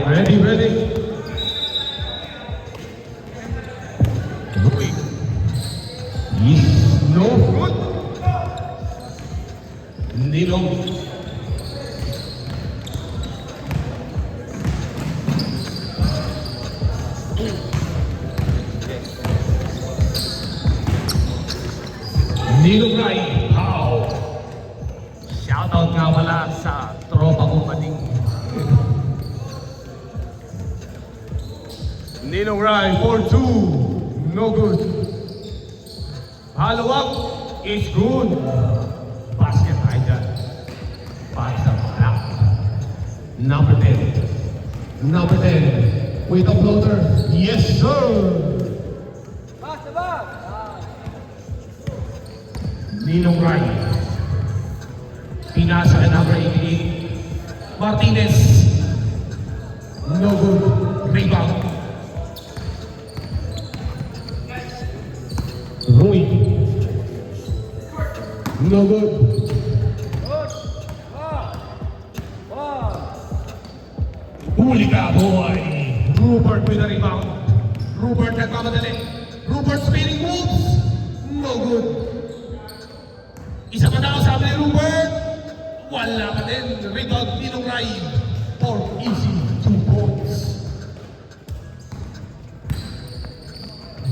Right, ready, ready. Moving. Is no good. Ninong. Ninong Rai, how? Shoutout nga pala sa tropa kong pating. Ninong Rai, 4-2. No good. Follow up is good. Basket tayo dyan. Para sa malak. Number 10. Number 10. With a floater. Yes, sir. Ninong Rai. Pinasa ka number 88. Martinez. No good. Rebound. Rui. No good. Huli ka, boy. Rupert with a rebound. Rupert nagmamadali. Rupert spinning moves. No good. Isa pa daw sabi ni Rupert. Wala pa din. Rebound Ninong Rai. For easy 2 points.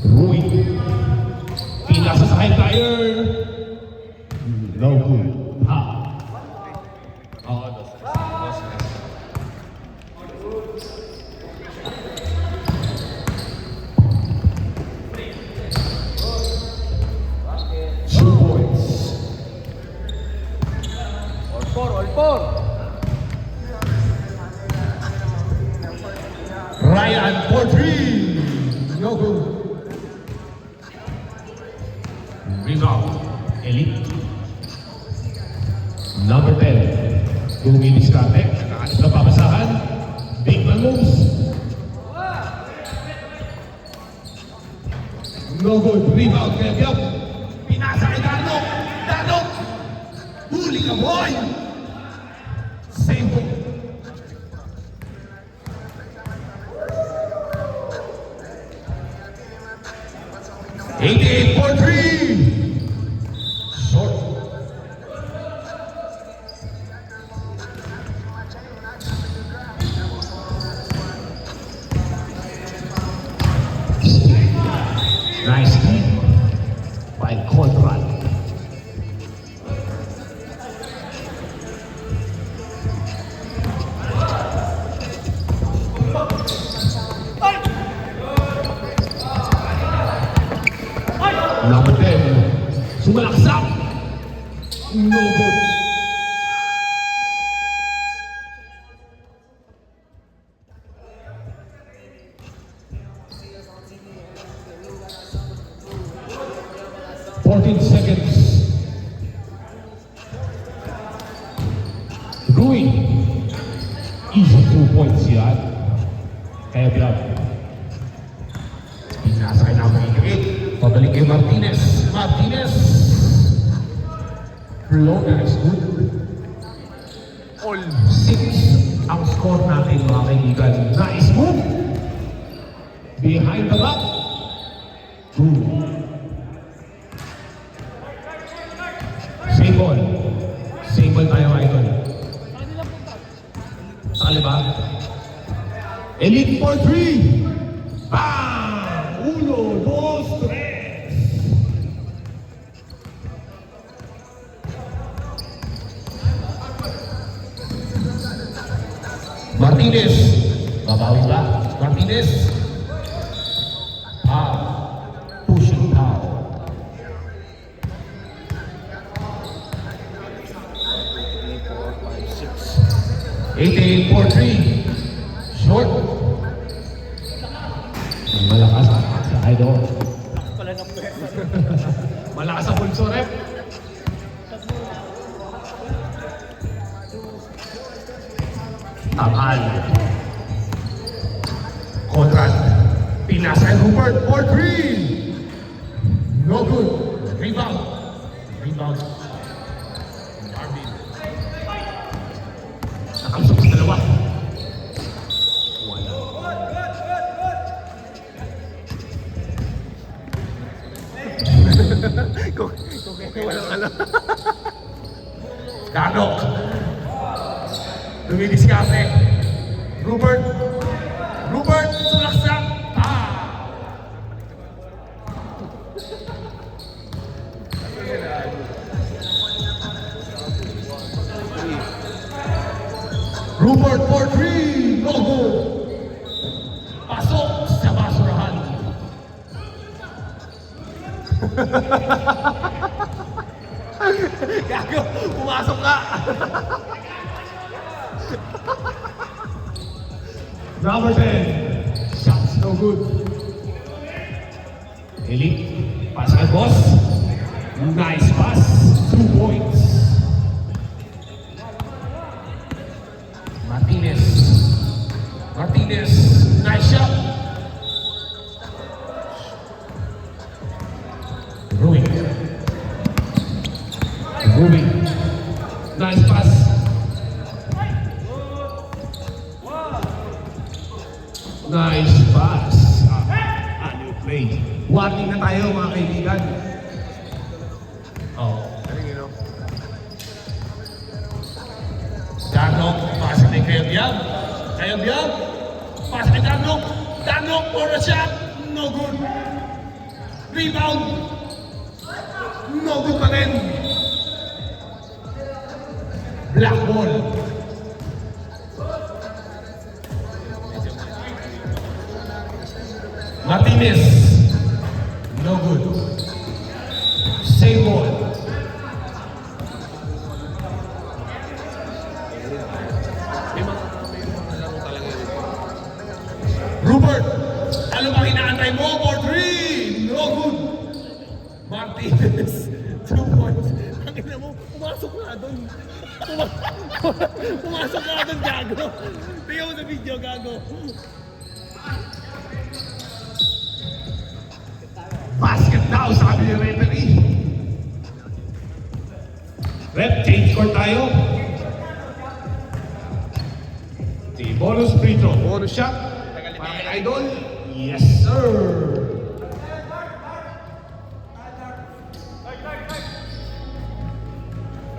Rui. Pinasa sa high flyer. No good. Ha. Oh, no. Ryan for 3. No good. Rebound. Elite. Number 10. Kung iniskate, nakaanip na papasahan. Big man moves. No good. Rebound. Kaya pinasa kay Darnok. Darnok. Huli ka, boy. Same po. $88 for 3. Short. Nice kick by Conrad. Number 10, sumalaksak. No good. Seconds. Rui. Easy 2 points yan. Kaya bilang. Pinasa kay number 88. Pabalik kay Martinez. Martinez. Floater is good. All 6 ang score natin mga kaibigan. Nice move. Behind the back. Same ball. Same ball tayo idol. Sakali ba? Elite for 3. Bang! 1, 2, 3. Martinez. Babawi ba? Martinez. Pushing down. 88 for 3. Short. Malakas sa idol. Malakas sa pulso, rep. Tamal. Conrad. Pinasa Rupert for 3. No good. Rebound. Rebound. Marvin. Nakamsok sa dalawa. walang ano. Ganok. Dumidiskarte. Rupert. Rupert, sulaksak. Rupert for 3. No good. Pasok sa basurahan. Gago, pumasok ka. Number 10. Shots no good. Elite. Pass kay boss. Nice pass. 2 points. Martinez. Martinez. Nice shot. Rui. Rui. Nice pass. Nice pass. Ano play? Warning na tayo mga kaibigan. Oh. Danok, pasa kay Kayabyab. Kayabyab, pasa kay Danok. Danok for a shot. No good. Rebound. No good pa rin. Black ball. Martinez. No good. Same ball. Rupert, ano bang inaantay mo for 3? No good. Martinez, 2 points. Ang ina mo, pumasok nga doon. Pumasok nga doon, gago. Tingnan mo sa video, gago. Basket daw, sabi ni referee. Rep, change court tayo. The bonus free throw. Bonus shot. Para kay Idol. Yes, sir.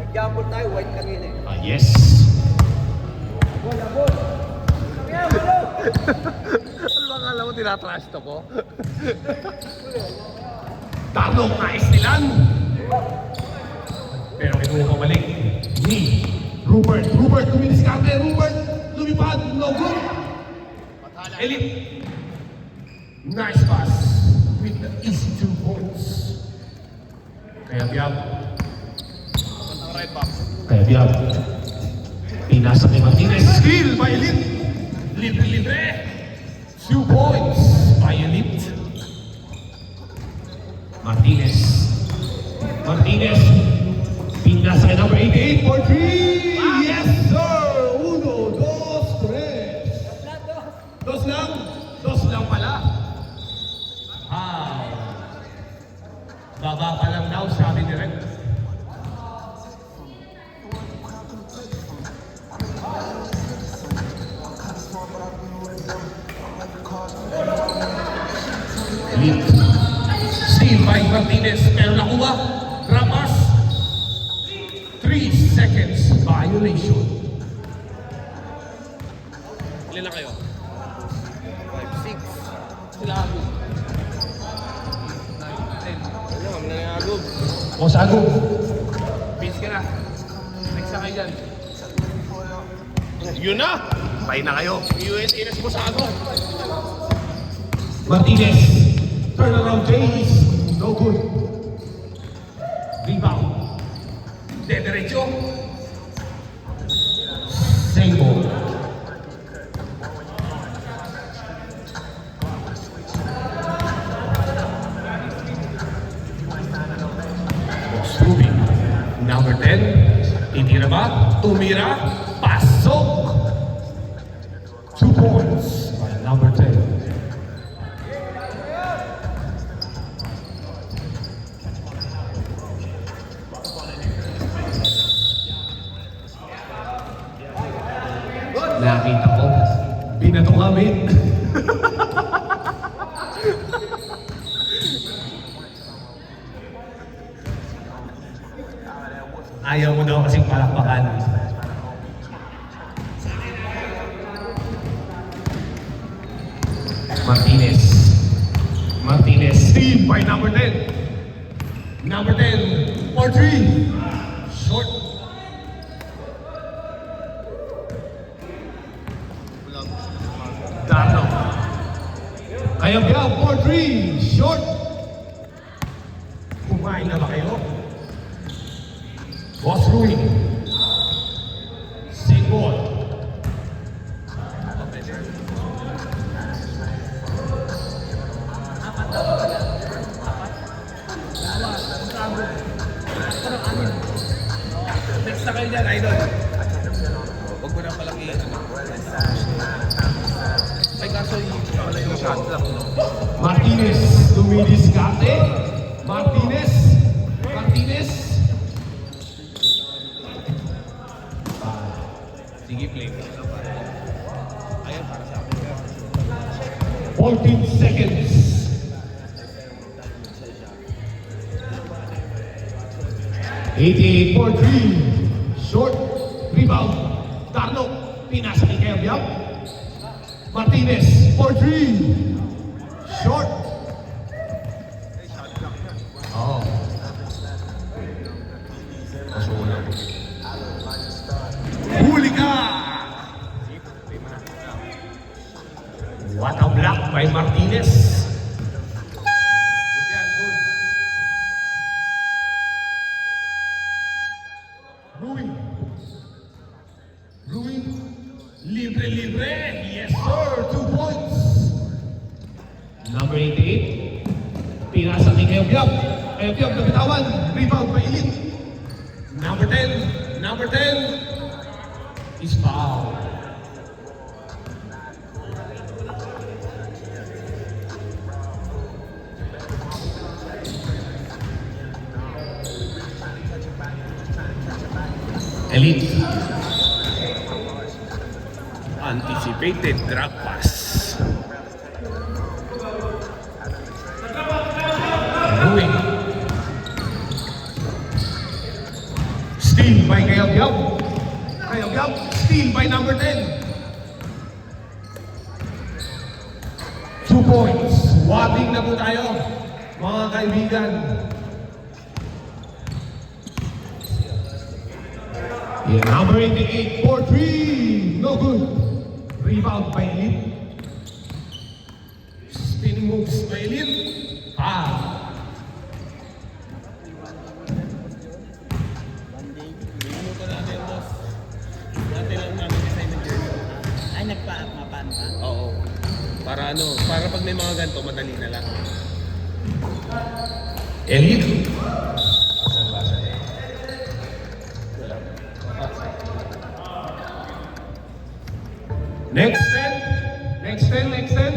Nag-jumble tayo, white kanina eh. Yes. Ano ba akala mo, tinatrash to ko? Tanong nais nilan. Pero kinuha ko balik. Ni Rupert. Rupert, tumidiskarte. Rupert, lumipad. No good. Elite. Nice pass. With the easy 2 points. Kaya Biab. Right back. Kaya Biab. Pinasa kay Martinez. Skill by Elite. Libre-libre. 2 points by Elite. Martinez. Martinez. Pinasa kay number 88 for 3. Yes, sir. 1, 2, 3. Dos lang. Dos lang pala. Baba pa lang daw, sabi ni Red. Elite. Steal by Martinez, pero nakuha. Grab pass. 3 seconds violation. Ilan na kayo? 5, 6. Sila ako. 9, 10. Wala, kami na yung agog. O sagong. Peace ka na. Next na kayo dyan. Yun na! Pay na kayo. US Ines mo sa agog. Martinez. Turnaround Jays. No good. Rebound. Derecho. Same ball. Ruby. Number 10. Titira ba? Tumira. Pasok. 2 points by number 10. Nakita ko. Binato kami. Martinez. Martinez, steal by number 10. Number 10, for 3. Short. Darno. Kayab-yab, for 3. Short. Kumain na ba kayo? Boss Rui. Same ball. Next na kayo dyan, idol. Huwag mo na palaki. Ay, kaso yung shot lang. Martinez, dumidiskarte. Martinez. Martinez. Sige, play. Ayun, para sa akin. 14 seconds. 88 for 3. Short. Rebound. Darno. Pinasa kay Kayab-Yab. Martinez for 3. Short. Oh. Masulang. Huli ka! What a block by Martinez. Rui. Rui. Libre, libre. Yes, sir. 2 points. Number 88. Pinasa ni Kayab-Yab. Kayab-Yab nabitawan. Rebound by Elite. Number 10. Number 10 is foul. Elite. Anticipated drop pass. Rui. Steal by Kayab-Yab. Kayab-Yab. Steal by number 10. 2 points. Wating na po tayo, mga kaibigan. Yeah, number 88 for 3. No good. Rebound by Elite. Spinning moves by Elite. Minuto natin, boss. Natin lang namin design ng jersey. Ay, nagpa-mapan ka? Oo. Para ano, para pag may mga ganito, madali na lang. Elite. Next 10. Next 10. Next 10.